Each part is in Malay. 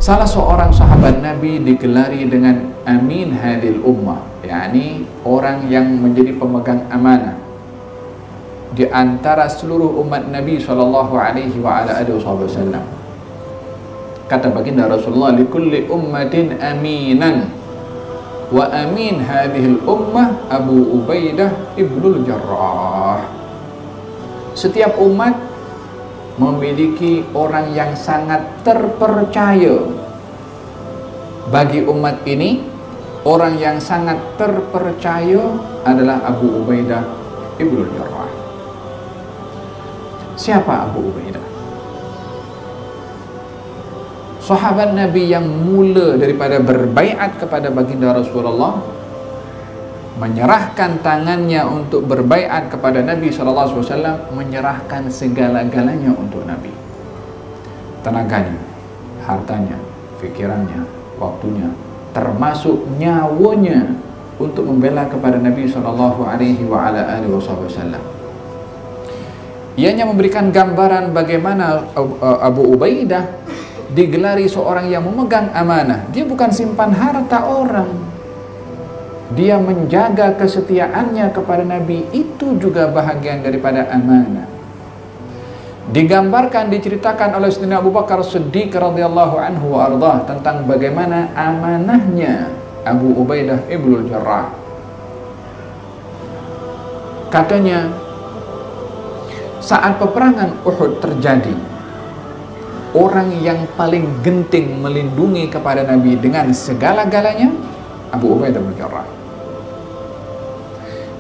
Salah seorang sahabat Nabi digelari dengan Amin Hadil Ummah, yakni orang yang menjadi pemegang amanah di antara seluruh umat Nabi SAW. Kata baginda Rasulullah, likulli ummatin aminan, wa amin hadhil ummah Abu Ubaidah ibnul Jarrah. Setiap umat memiliki orang yang sangat terpercaya. Bagi umat ini, orang yang sangat terpercaya adalah Abu Ubaidah ibnul Jarrah. Siapa Abu Ubaidah? Sahabat Nabi yang mula daripada berbaiat kepada baginda Rasulullah, menyerahkan tangannya untuk berbaiat kepada Nabi SAW, menyerahkan segala-galanya untuk Nabi. Tenaganya, hartanya, pikirannya, waktunya, termasuk nyawanya untuk membela kepada Nabi SAW. Ianya memberikan gambaran bagaimana Abu Ubaidah digelari seorang yang memegang amanah. Dia bukan simpan harta orang, dia menjaga kesetiaannya kepada Nabi. Itu juga bahagian daripada amanah. Digambarkan, diceritakan oleh Sayyidina Abu Bakar Siddiq radhiyallahu anhu wa ardhah tentang bagaimana amanahnya Abu Ubaidah ibnul Jarrah. Katanya, saat peperangan Uhud terjadi, orang yang paling genting melindungi kepada Nabi dengan segala-galanya Abu Ubaidah bin Jarrah.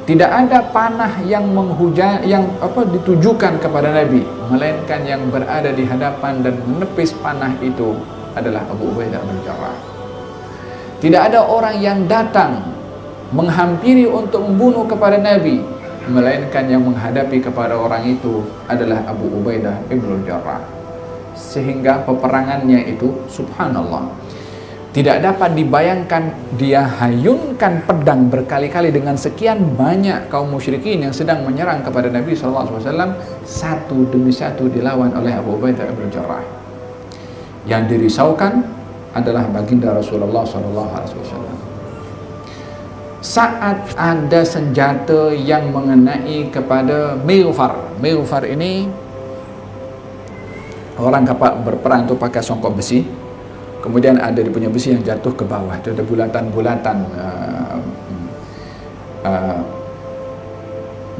Tidak ada panah yang ditujukan kepada Nabi, melainkan yang berada di hadapan dan menepis panah itu adalah Abu Ubaidah bin Jarrah. Tidak ada orang yang datang menghampiri untuk membunuh kepada Nabi, melainkan yang menghadapi kepada orang itu adalah Abu Ubaidah ibnul Jarrah. Sehingga peperangannya itu, subhanallah, tidak dapat dibayangkan. Dia hayunkan pedang berkali-kali dengan sekian banyak kaum musyrikin yang sedang menyerang kepada Nabi SAW, satu demi satu dilawan oleh Abu Ubaidah ibn Jarrah. Yang dirisaukan adalah baginda Rasulullah SAW. Saat ada senjata yang mengenai kepada Mighfar. Mighfar ini orang kapal berperang itu pakai songkok besi, kemudian ada dia punya besi yang jatuh ke bawah, itu ada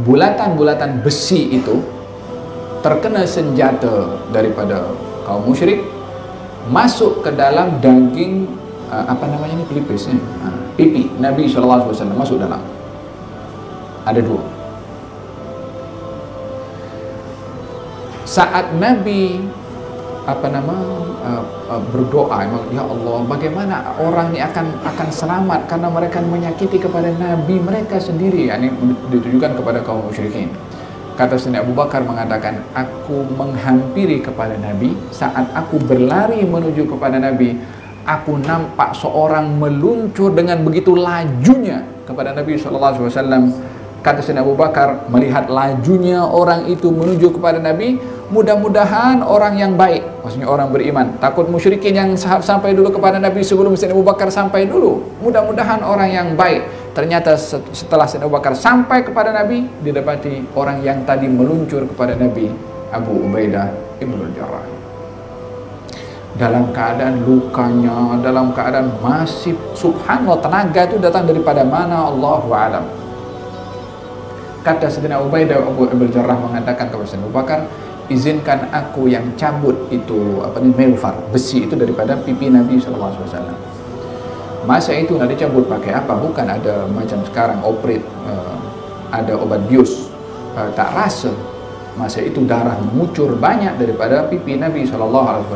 bulatan-bulatan besi itu terkena senjata daripada kaum musyrik, masuk ke dalam daging pelipis, pipi Nabi SAW, masuk dalam. Ada dua. Saat Nabi berdoa, ya Allah, bagaimana orang ini akan selamat karena mereka menyakiti kepada Nabi mereka sendiri, yakni ditujukan kepada kaum musyrikin. Kata Sayyidina Abu Bakar mengatakan, aku menghampiri kepada Nabi. Saat aku berlari menuju kepada Nabi, aku nampak seorang meluncur dengan begitu lajunya kepada Nabi SAW. Kata Sayyidina Abu Bakar, melihat lajunya orang itu menuju kepada Nabi, mudah-mudahan orang yang baik, maksudnya orang beriman. Takut musyrikin yang sampai dulu kepada Nabi sebelum Sayyidina Abu Bakar sampai dulu. Mudah-mudahan orang yang baik. Ternyata setelah Sayyidina Abu Bakar sampai kepada Nabi, didapati orang yang tadi meluncur kepada Nabi, Abu Ubaidah ibnul Jarrah. Dalam keadaan lukanya, dalam keadaan masih, subhanallah, tenaga itu datang daripada mana, Allahu a'lam. Kata Sayyidina Ubaidah ibnul Jarrah mengatakan kepada Sayyidina Abu Bakar, izinkan aku yang cabut itu Mighfar, besi itu daripada pipi Nabi SAW. Masa itu nak dicabut pakai apa? Bukan ada macam sekarang operate, ada obat bius, tak rasa. Masa itu darah mengucur banyak daripada pipi Nabi SAW.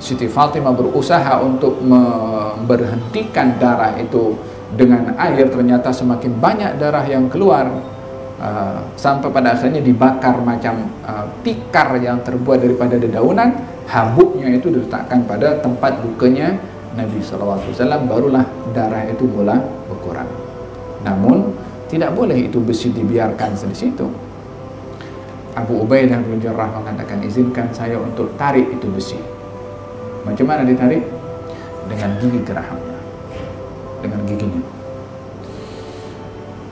Siti Fatimah berusaha untuk memberhentikan darah itu dengan air, ternyata semakin banyak darah yang keluar. Sampai pada akhirnya dibakar macam tikar yang terbuat daripada dedaunan, habuknya itu diletakkan pada tempat lukanya Nabi SAW, barulah darah itu mula berkurang. Namun tidak boleh itu besi dibiarkan di situ. Abu Ubaidah bin Jarrah mengatakan, izinkan saya untuk tarik itu besi. Macam mana ditarik? Dengan gigi gerahamnya, dengan giginya.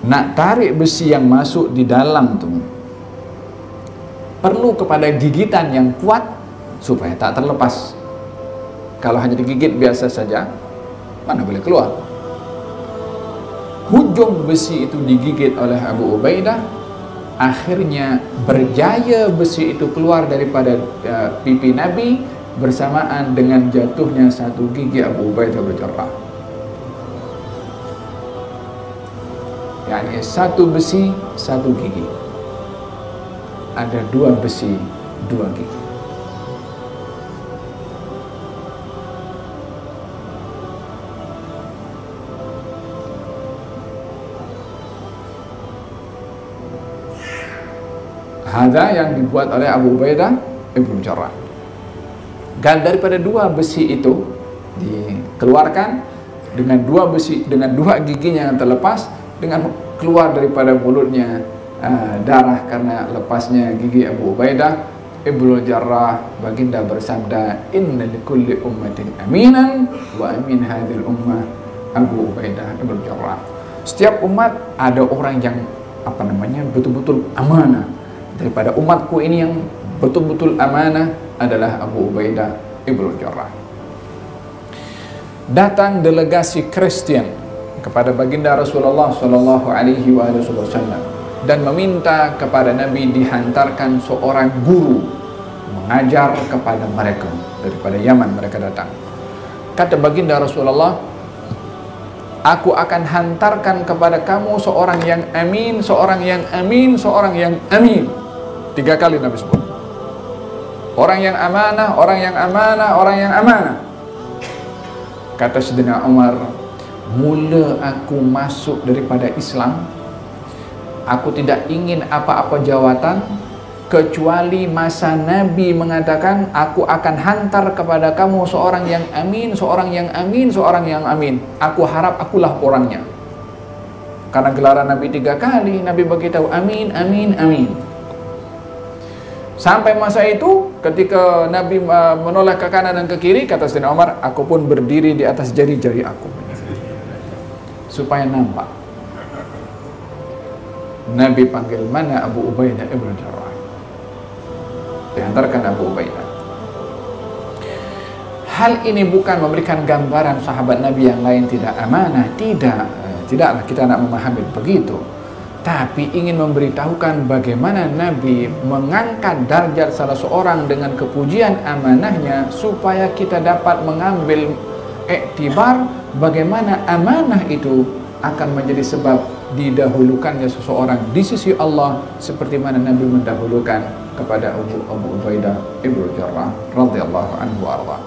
Nak tarik besi yang masuk di dalam tuh perlu kepada gigitan yang kuat supaya tak terlepas. Kalau hanya digigit biasa saja, mana boleh keluar. Hujung besi itu digigit oleh Abu Ubaidah, akhirnya berjaya besi itu keluar daripada pipi Nabi bersamaan dengan jatuhnya satu gigi Abu Ubaidah bin Jarrah. Yani satu besi, satu gigi. Ada dua besi, dua gigi. Hada yang dibuat oleh Abu Ubaidah ibn Jarrah. Dan daripada dua besi itu dikeluarkan dengan dua besi, dengan dua giginya yang terlepas, dengan keluar daripada mulutnya darah karena lepasnya gigi Abu Ubaidah ibn Jarrah. Baginda bersabda, inna likulli ummatin aminan wa amin hadhil ummah Abu Ubaidah ibn Jarrah. Setiap umat ada orang yang betul-betul amanah. Daripada umatku ini yang betul-betul amanah adalah Abu Ubaidah ibn Jarrah. Datang delegasi Kristen kepada baginda Rasulullah sallallahu alaihi wasallam dan meminta kepada Nabi dihantarkan seorang guru mengajar kepada mereka. Daripada Yaman mereka datang. Kata baginda Rasulullah, aku akan hantarkan kepada kamu seorang yang amin, seorang yang amin, seorang yang amin. 3 kali Nabi sebut. Orang yang amanah, orang yang amanah, orang yang amanah. Kata Sayyidina Umar, mula aku masuk daripada Islam, aku tidak ingin apa-apa jawatan kecuali masa Nabi mengatakan, aku akan hantar kepada kamu seorang yang amin, seorang yang amin, seorang yang amin. Aku harap akulah orangnya. Karena gelaran Nabi 3 kali, Nabi beritahu amin, amin, amin. Sampai masa itu, ketika Nabi menoleh ke kanan dan ke kiri, kata Sayyidina Umar, aku pun berdiri di atas jari-jari aku supaya nampak. Nabi panggil, mana Abu Ubaidah ibn Jarrah? Dihantarkan Abu Ubaidah. Hal ini bukan memberikan gambaran sahabat Nabi yang lain tidak amanah, tidaklah kita nak memahami begitu. Tapi ingin memberitahukan bagaimana Nabi mengangkat darjat salah seorang dengan kepujian amanahnya, supaya kita dapat mengambil iktibar bagaimana amanah itu akan menjadi sebab didahulukannya seseorang di sisi Allah, seperti mana Nabi mendahulukan kepada Abu Ubaidah ibn Jarrah radhiyallahu anhu wa arda.